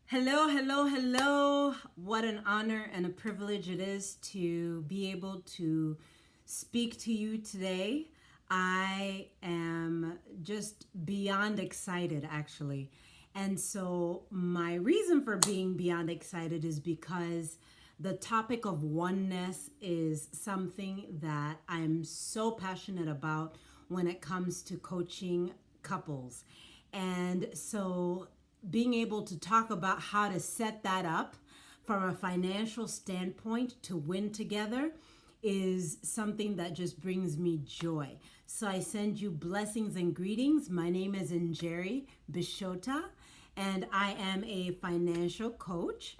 Hello, hello, hello. What an honor and a privilege it is to be able to speak to you today. I am just beyond excited, actually. And so, my reason for being beyond excited is because the topic of oneness is something that I'm so passionate about when it comes to coaching couples. And so, being able to talk about how to set that up from a financial standpoint to win together is something that just brings me joy. So I send you blessings and greetings. My name is Njeri Bishota, and I am a financial coach,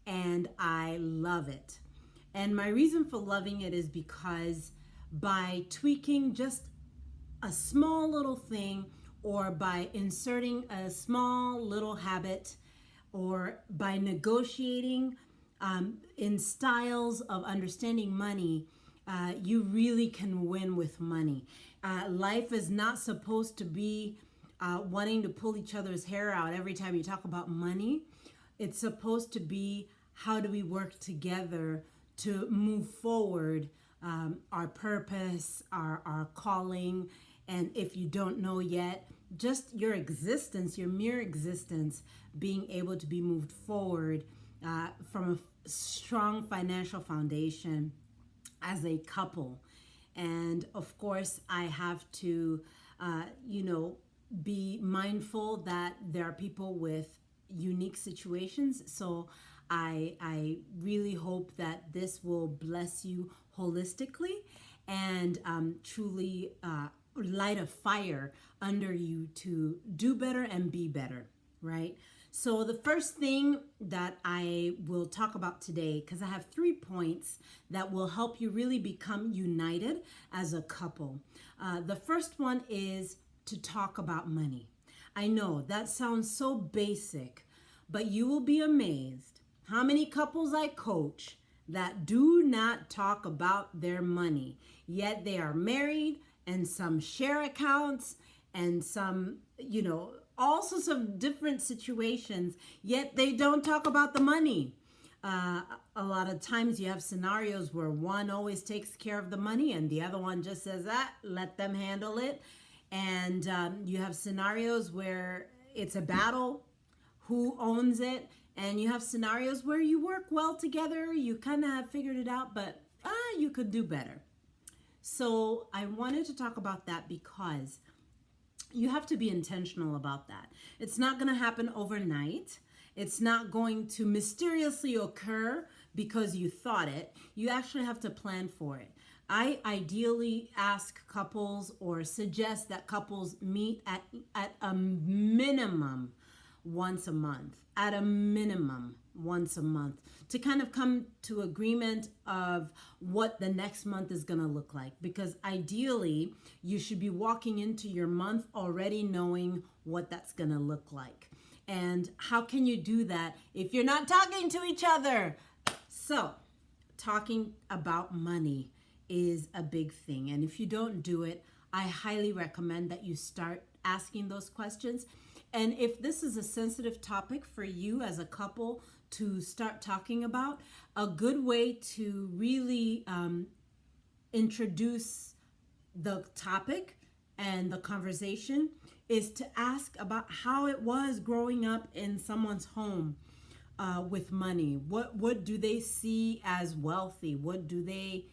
and I love it. And my reason for loving it is because by tweaking just a small little thing, or by inserting a small little habit, or by negotiating in styles of understanding money, you really can win with money. Life is not supposed to be wanting to pull each other's hair out every time you talk about money. It's supposed to be, how do we work together to move forward our purpose, our calling. And if you don't know yet, just your existence, your mere existence, being able to be moved forward from a strong financial foundation as a couple. And of course, I have to, be mindful that there are people with unique situations. So I really hope that this will bless you holistically and truly light a fire under you to do better and be better, right? So the first thing that I will talk about today, because I have 3 points that will help you really become united as a couple. The first one is to talk about money. I know that sounds so basic, but you will be amazed how many couples I coach that do not talk about their money, yet they are married, and some share accounts, and some, all sorts of different situations, yet they don't talk about the money. A lot of times you have scenarios where one always takes care of the money and the other one just says, let them handle it. And you have scenarios where it's a battle, who owns it. And you have scenarios where you work well together, you kind of have figured it out, but you could do better. So I wanted to talk about that because you have to be intentional about that. It's not going to happen overnight. It's not going to mysteriously occur because you thought it. You actually have to plan for it. I ideally ask couples, or suggest that couples meet at a minimum once a month, at a minimum once a month, to kind of come to agreement of what the next month is going to look like. Because ideally, you should be walking into your month already knowing what that's going to look like. And how can you do that if you're not talking to each other? So, talking about money is a big thing. And if you don't do it, I highly recommend that you start asking those questions. And if this is a sensitive topic for you as a couple to start talking about, a good way to really introduce the topic and the conversation is to ask about how it was growing up in someone's home with money. What do they see as wealthy? What do they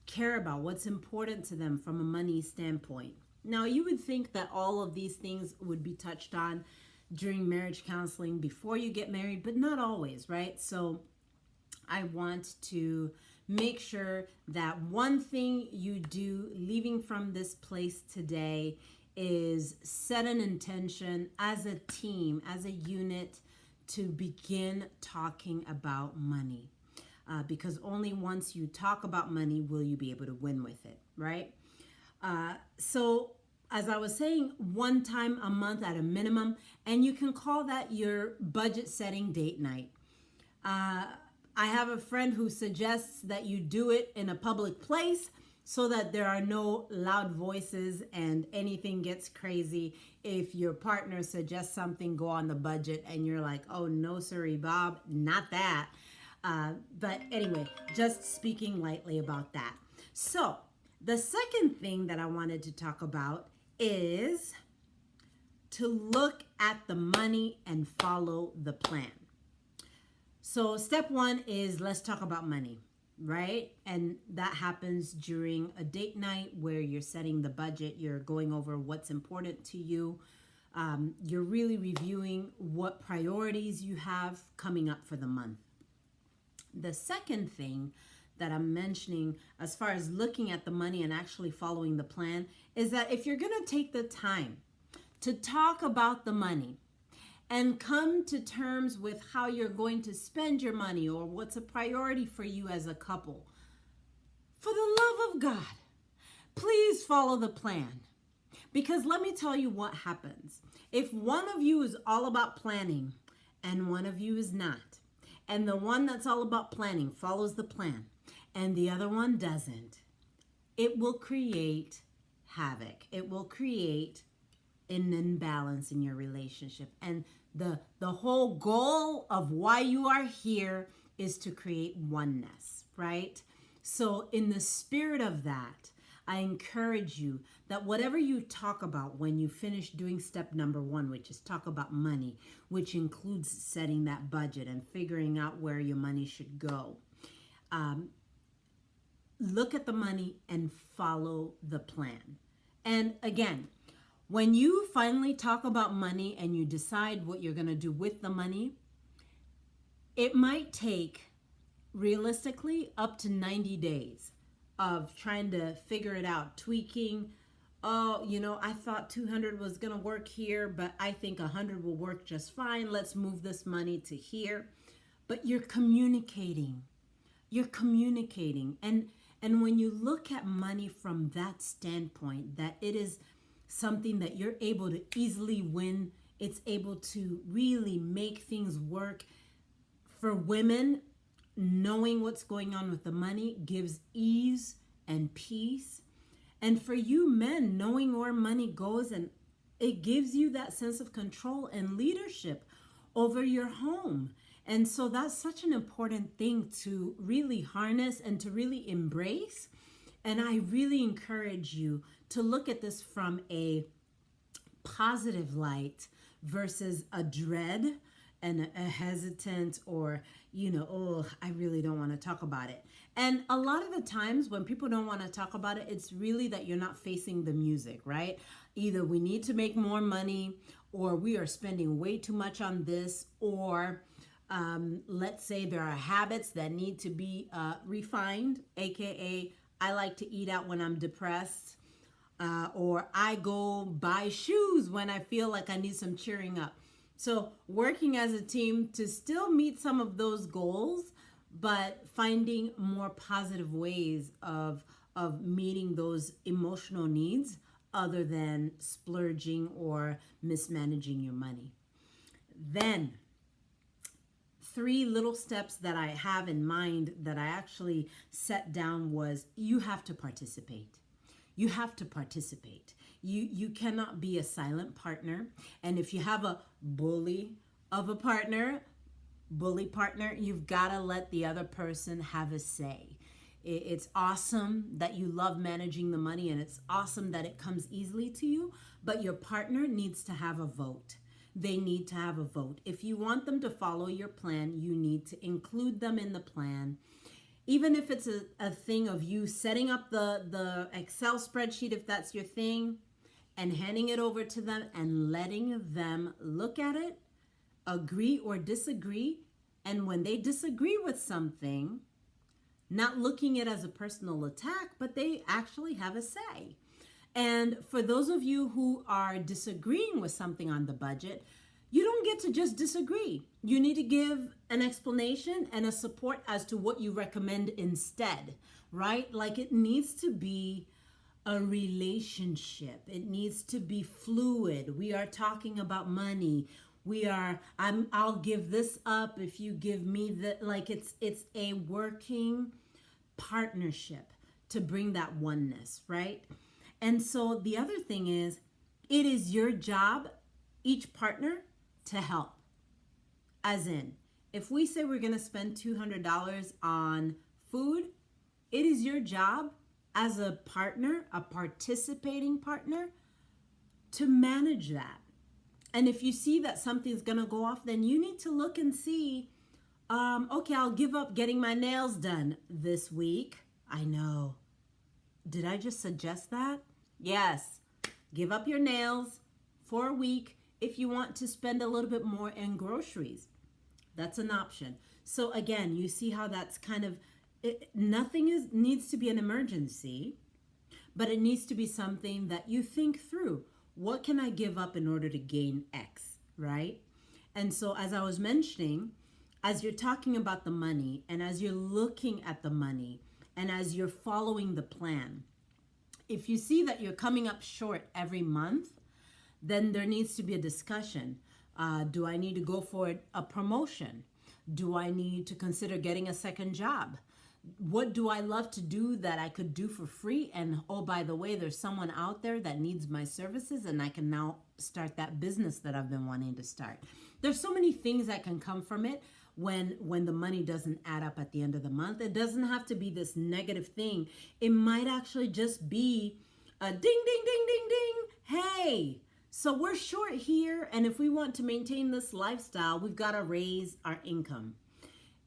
care about? What's important to them from a money standpoint? Now, you would think that all of these things would be touched on during marriage counseling before you get married, but not always, right? So I want to make sure that one thing you do leaving from this place today is set an intention as a team, as a unit, to begin talking about money. Because only once you talk about money will you be able to win with it, right? So as I was saying, one time a month at a minimum, and you can call that your budget setting date night. I have a friend who suggests that you do it in a public place so that there are no loud voices and anything gets crazy. If your partner suggests something, go on the budget, and you're like, oh, no, sorry, Bob, not that. But anyway, just speaking lightly about that. So, the second thing that I wanted to talk about is to look at the money and follow the plan. So, step one is let's talk about money, right? And that happens during a date night where you're setting the budget, you're going over what's important to you. You're really reviewing what priorities you have coming up for the month. The second thing that I'm mentioning as far as looking at the money and actually following the plan is that if you're going to take the time to talk about the money and come to terms with how you're going to spend your money or what's a priority for you as a couple, for the love of God, please follow the plan. Because let me tell you what happens. If one of you is all about planning and one of you is not, and the one that's all about planning follows the plan, and the other one doesn't, it will create havoc. It will create an imbalance in your relationship. And the whole goal of why you are here is to create oneness, right? So in the spirit of that, I encourage you that whatever you talk about when you finish doing step number one, which is talk about money, which includes setting that budget and figuring out where your money should go, look at the money and follow the plan. And again, when you finally talk about money and you decide what you're going to do with the money, it might take realistically up to 90 days of trying to figure it out, tweaking. Oh, I thought 200 was going to work here, but I think 100 will work just fine. Let's move this money to here. But you're communicating. You're communicating. And when you look at money from that standpoint, that it is something that you're able to easily win, it's able to really make things work. For women, knowing what's going on with the money gives ease and peace. And for you men, knowing where money goes, and it gives you that sense of control and leadership over your home. And so that's such an important thing to really harness and to really embrace. And I really encourage you to look at this from a positive light versus a dread and a hesitant, or, oh, I really don't want to talk about it. And a lot of the times when people don't want to talk about it, it's really that you're not facing the music, right? Either we need to make more money, or we are spending way too much on this, or let's say there are habits that need to be refined, aka I like to eat out when I'm depressed, or I go buy shoes when I feel like I need some cheering up. So working as a team to still meet some of those goals, but finding more positive ways of meeting those emotional needs other than splurging or mismanaging your money. Then 3 little steps that I have in mind that I actually set down was you have to participate. You have to participate. You cannot be a silent partner. And if you have a bully partner, you've got to let the other person have a say. It's awesome that you love managing the money, and it's awesome that it comes easily to you, but your partner needs to have a vote. They need to have a vote. If you want them to follow your plan, you need to include them in the plan. Even if it's a thing of you setting up the Excel spreadsheet, if that's your thing, and handing it over to them and letting them look at it, agree or disagree. And when they disagree with something, not looking at it as a personal attack, but they actually have a say. And for those of you who are disagreeing with something on the budget, you don't get to just disagree. You need to give an explanation and a support as to what you recommend instead, right? Like, it needs to be a relationship. It needs to be fluid. We are talking about money. I'll give this up if you give me the, like, it's a working partnership to bring that oneness, right? And so the other thing is, it is your job, each partner, to help. As in, if we say we're going to spend $200 on food, it is your job as a partner, a participating partner, to manage that. And if you see that something's going to go off, then you need to look and see, okay, I'll give up getting my nails done this week. I know. Did I just suggest that? Yes. Give up your nails for a week if you want to spend a little bit more in groceries. That's an option. So again, you see how that's kind of, nothing needs to be an emergency, but it needs to be something that you think through. What can I give up in order to gain X, right? And so as I was mentioning, as you're talking about the money and as you're looking at the money and as you're following the plan, if you see that you're coming up short every month, then there needs to be a discussion. Do I need to go for a promotion? Do I need to consider getting a second job? What do I love to do that I could do for free? And oh, by the way, there's someone out there that needs my services and I can now start that business that I've been wanting to start. There's so many things that can come from it when the money doesn't add up at the end of the month. It doesn't have to be this negative thing. It might actually just be a ding, ding, ding, ding, ding. Hey, so we're short here, and if we want to maintain this lifestyle, we've got to raise our income.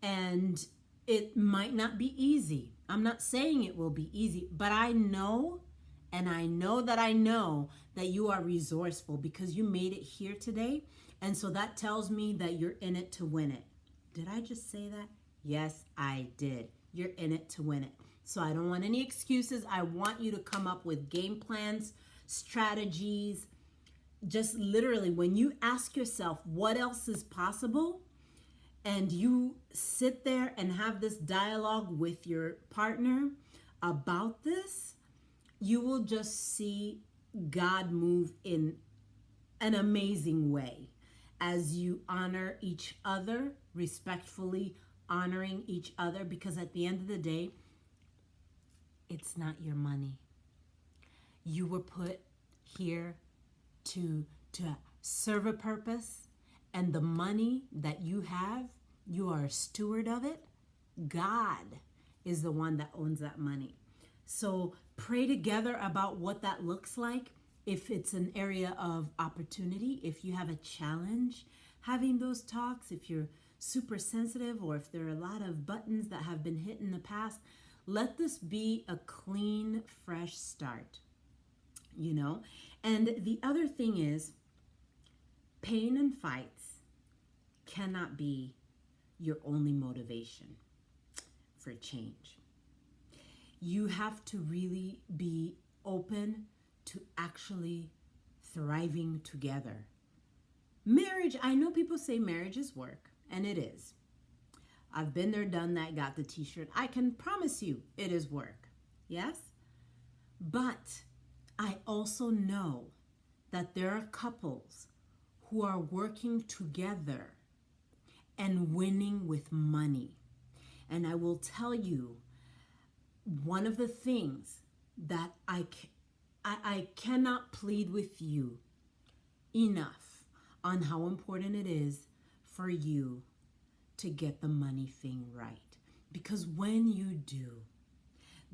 And it might not be easy. I'm not saying it will be easy, but I know, and I know that you are resourceful because you made it here today. And so that tells me that you're in it to win it. Did I just say that? Yes, I did. You're in it to win it. So I don't want any excuses. I want you to come up with game plans, strategies. Just literally, when you ask yourself what else is possible, and you sit there and have this dialogue with your partner about this, you will just see God move in an amazing way as you honor each other, respectfully honoring each other, because at the end of the day, it's not your money. You were put here to serve a purpose, and the money that you have, you are a steward of it. God is the one that owns that money. So pray together about what that looks like. If it's an area of opportunity, if you have a challenge having those talks, if you're super sensitive, or if there are a lot of buttons that have been hit in the past, let this be a clean, fresh start, you know? And the other thing is, pain and fights cannot be your only motivation for change. You have to really be open to actually thriving together. Marriage, I know people say marriage is work, and it is. I've been there, done that, got the t-shirt. I can promise you it is work. Yes? But I also know that there are couples who are working together and winning with money. And I will tell you, one of the things that I cannot plead with you enough on how important it is for you to get the money thing right. Because when you do,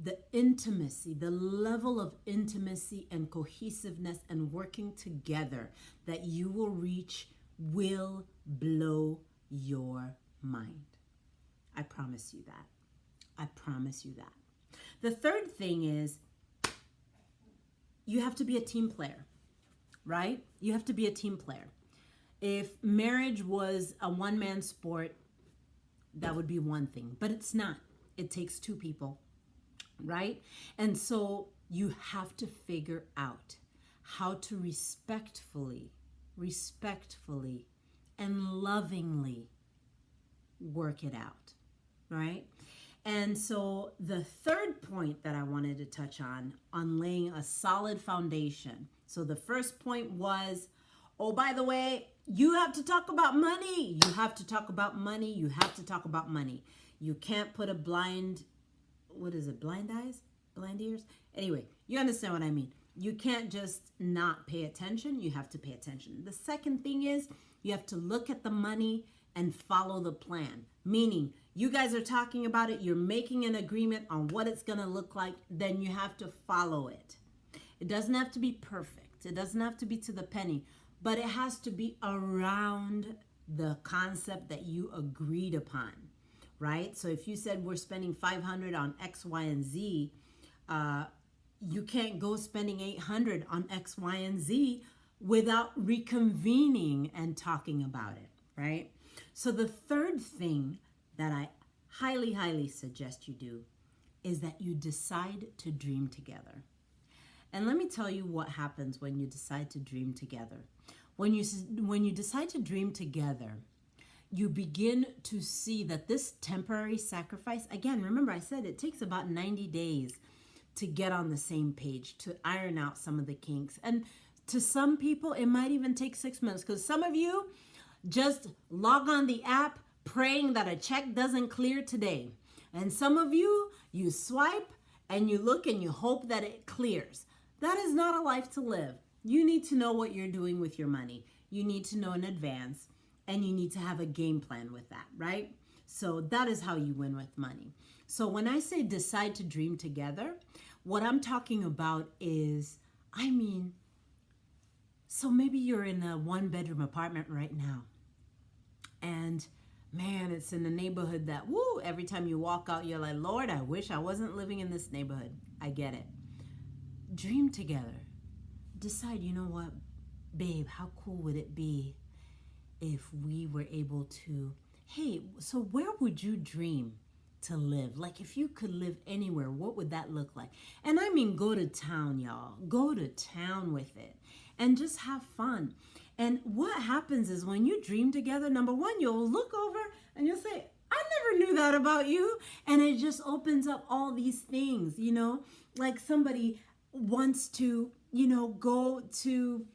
the intimacy, the level of intimacy and cohesiveness and working together that you will reach will blow your mind. I promise you that. I promise you that. The third thing is, you have to be a team player, right? You have to be a team player. If marriage was a one-man sport, that would be one thing, but it's not. It takes two people, right? And so you have to figure out how to respectfully, and lovingly work it out, right? And so the third point that I wanted to touch on laying a solid foundation. So the first point was, oh, by the way, you have to talk about money. You have to talk about money. You have to talk about money. You can't put blind eyes? blind ears. Anyway, you understand what I mean. You can't just not pay attention. You have to pay attention. The second thing is you have to look at the money and follow the plan. Meaning, you guys are talking about it, you're making an agreement on what it's going to look like, then you have to follow it. It doesn't have to be perfect. It doesn't have to be to the penny, but it has to be around the concept that you agreed upon, right? So if you said we're spending 500 on X, Y, and Z, you can't go spending 800 on X, Y, and Z without reconvening and talking about it, right? So the third thing that I highly, highly suggest you do is that you decide to dream together. And let me tell you what happens when you decide to dream together. When you decide to dream together, you begin to see that this temporary sacrifice, again, remember I said it takes about 90 days to get on the same page, to iron out some of the kinks. And to some people, it might even take 6 months, because some of you just log on the app praying that a check doesn't clear today. And some of you, you swipe and you look and you hope that it clears. That is not a life to live. You need to know what you're doing with your money. You need to know in advance, and you need to have a game plan with that, right? So that is how you win with money. So when I say decide to dream together, what I'm talking about is, so maybe you're in a 1-bedroom apartment right now, and man, it's in a neighborhood that, every time you walk out, you're like, Lord, I wish I wasn't living in this neighborhood. I get it. Dream together. Decide, you know what, babe, how cool would it be if we were able to, hey, so where would you dream to live? Like, if you could live anywhere, what would that look like? And I mean, go to town, y'all. Go to town with it and just have fun. And what happens is when you dream together, number one, you'll look over and you'll say, I never knew that about you. And it just opens up all these things, like somebody wants to, go to,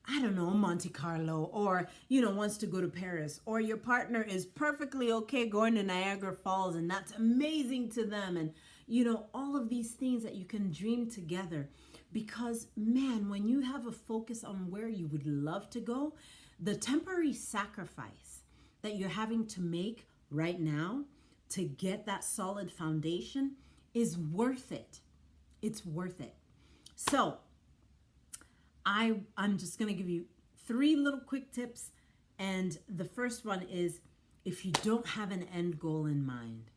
I don't know, Monte Carlo, or, wants to go to Paris, or your partner is perfectly okay going to Niagara Falls and that's amazing to them. And, all of these things that you can dream together, because man, when you have a focus on where you would love to go, the temporary sacrifice that you're having to make right now to get that solid foundation is worth it. It's worth it. So I'm just going to give you 3 little quick tips. And the first one is, if you don't have an end goal in mind,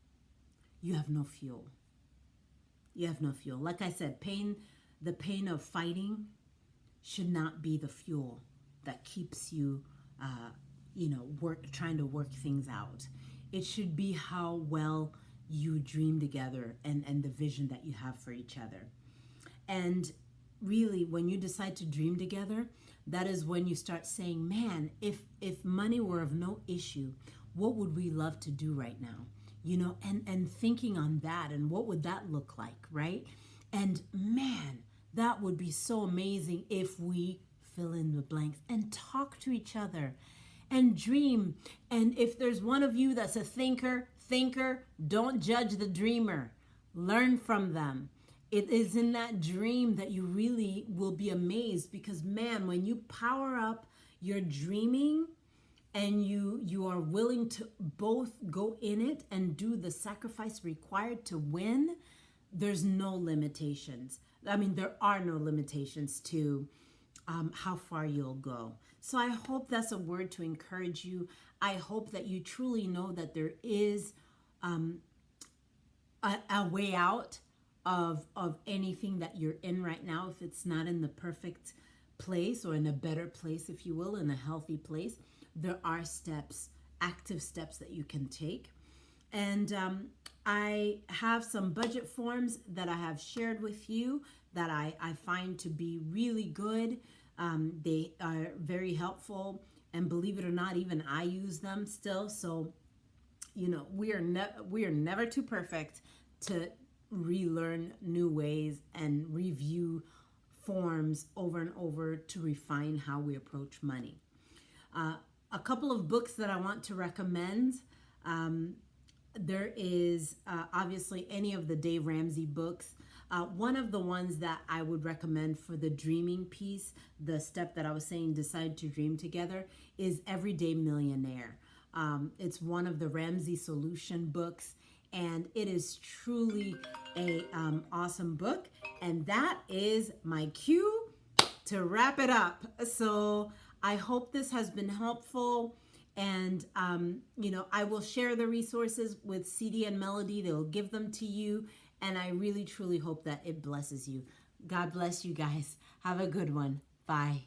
you have no fuel. You have no fuel. Like I said, the pain of fighting should not be the fuel that keeps you, trying to work things out. It should be how well you dream together and the vision that you have for each other. And really, when you decide to dream together, that is when you start saying, man, if money were of no issue, what would we love to do right now? And thinking on that, and what would that look like, right? And man, that would be so amazing if we fill in the blanks and talk to each other and dream. And if there's one of you that's a thinker, don't judge the dreamer. Learn from them. It is in that dream that you really will be amazed, because man, when you power up your dreaming and you are willing to both go in it and do the sacrifice required to win, there's no limitations. I mean, there are no limitations to how far you'll go. So I hope that's a word to encourage you. I hope that you truly know that there is a way out of anything that you're in right now. If it's not in the perfect place, or in a better place, if you will, in a healthy place, there are steps, active steps that you can take. And I have some budget forms that I have shared with you that I find to be really good. They are very helpful, and believe it or not, even I use them still. So, we are never too perfect to relearn new ways and review forms over and over to refine how we approach money. A couple of books that I want to recommend. There is obviously any of the Dave Ramsey books. One of the ones that I would recommend for the dreaming piece, the step that I was saying, decide to dream together, is Everyday Millionaire. It's one of the Ramsey Solution books, and it is truly a awesome book. And that is my cue to wrap it up. So I hope this has been helpful. And, I will share the resources with CD and Melody. They'll give them to you. And I really, truly hope that it blesses you. God bless you guys. Have a good one. Bye.